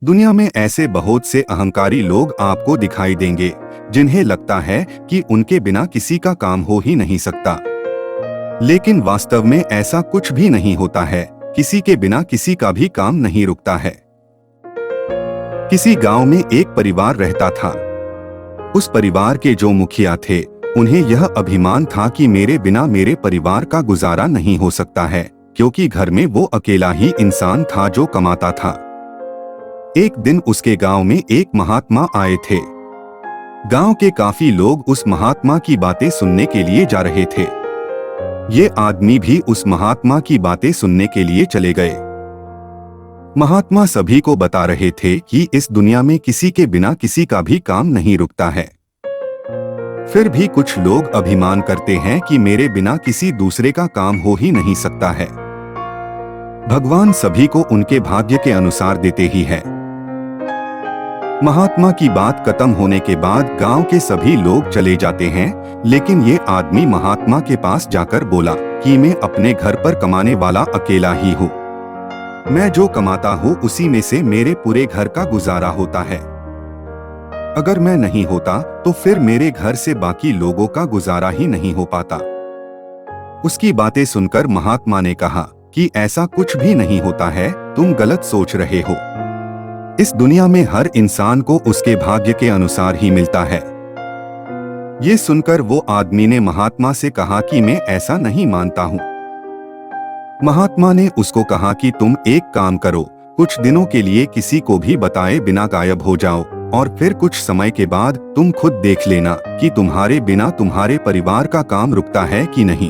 दुनिया में ऐसे बहुत से अहंकारी लोग आपको दिखाई देंगे जिन्हें लगता है कि उनके बिना किसी का काम हो ही नहीं सकता। लेकिन वास्तव में ऐसा कुछ भी नहीं होता है। किसी के बिना किसी का भी काम नहीं रुकता है। किसी गांव में एक परिवार रहता था। उस परिवार के जो मुखिया थे, उन्हें यह अभिमान था कि मेरे बिना मेरे परिवार का गुजारा नहीं हो सकता है, क्योंकि घर में वो अकेला ही इंसान था जो कमाता था। एक दिन उसके गांव में एक महात्मा आए थे। गांव के काफी लोग उस महात्मा की बातें सुनने के लिए जा रहे थे। ये आदमी भी उस महात्मा की बातें सुनने के लिए चले गए। महात्मा सभी को बता रहे थे कि इस दुनिया में किसी के बिना किसी का भी काम नहीं रुकता है। फिर भी कुछ लोग अभिमान करते हैं कि मेरे बिना किसी दूसरे का काम हो ही नहीं सकता है। भगवान सभी को उनके भाग्य के अनुसार देते ही है। महात्मा की बात खत्म होने के बाद गांव के सभी लोग चले जाते हैं, लेकिन ये आदमी महात्मा के पास जाकर बोला कि मैं अपने घर पर कमाने वाला अकेला ही हूँ। मैं जो कमाता हूँ उसी में से मेरे पूरे घर का गुजारा होता है। अगर मैं नहीं होता तो फिर मेरे घर से बाकी लोगों का गुजारा ही नहीं हो पाता। उसकी बातें सुनकर महात्मा ने कहा कि ऐसा कुछ भी नहीं होता है, तुम गलत सोच रहे हो। इस दुनिया में हर इंसान को उसके भाग्य के अनुसार ही मिलता है। ये सुनकर वो आदमी ने महात्मा से कहा कि मैं ऐसा नहीं मानता हूँ। महात्मा ने उसको कहा कि तुम एक काम करो, कुछ दिनों के लिए किसी को भी बताए बिना गायब हो जाओ और फिर कुछ समय के बाद तुम खुद देख लेना कि तुम्हारे बिना तुम्हारे परिवार का काम रुकता है कि नहीं।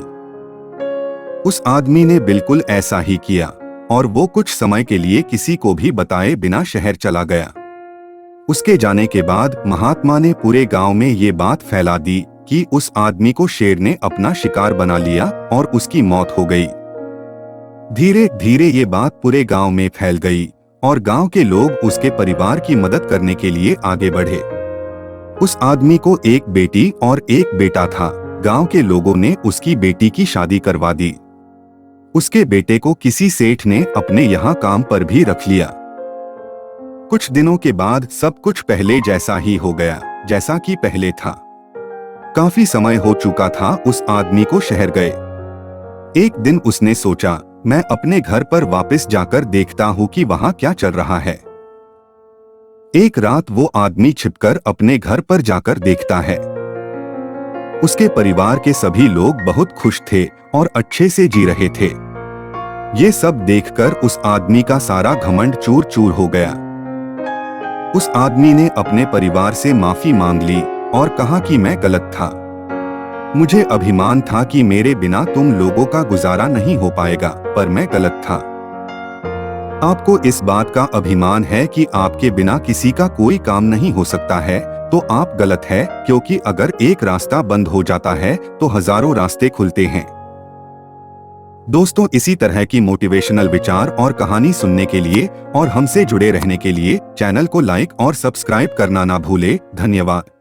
उस आदमी ने बिल्कुल ऐसा ही किया और वो कुछ समय के लिए किसी को भी बताए बिना शहर चला गया। उसके जाने के बाद महात्मा ने पूरे गांव में ये बात फैला दी कि उस आदमी को शेर ने अपना शिकार बना लिया और उसकी मौत हो गई। धीरे धीरे ये बात पूरे गांव में फैल गई और गांव के लोग उसके परिवार की मदद करने के लिए आगे बढ़े। उस आदमी को एक बेटी और एक बेटा था। गांव के लोगों ने उसकी बेटी की शादी करवा दी। उसके बेटे को किसी सेठ ने अपने यहाँ काम पर भी रख लिया। कुछ दिनों के बाद सब कुछ पहले जैसा ही हो गया जैसा कि पहले था। काफी समय हो चुका था उस आदमी को शहर गए। एक दिन उसने सोचा, मैं अपने घर पर वापस जाकर देखता हूँ कि वहाँ क्या चल रहा है। एक रात वो आदमी छिपकर अपने घर पर जाकर देखता है। उसके परिवार के सभी लोग बहुत खुश थे और अच्छे से जी रहे थे। ये सब देखकर उस आदमी का सारा घमंड चूर चूर हो गया। उस आदमी ने अपने परिवार से माफी मांग ली और कहा कि मैं गलत था। मुझे अभिमान था कि मेरे बिना तुम लोगों का गुजारा नहीं हो पाएगा, पर मैं गलत था। आपको इस बात का अभिमान है कि आपके बिना किसी का कोई काम नहीं हो सकता है, तो आप गलत है, क्योंकि अगर एक रास्ता बंद हो जाता है तो हजारों रास्ते खुलते हैं। दोस्तों, इसी तरह की मोटिवेशनल विचार और कहानी सुनने के लिए और हमसे जुड़े रहने के लिए चैनल को लाइक और सब्सक्राइब करना ना भूले। धन्यवाद।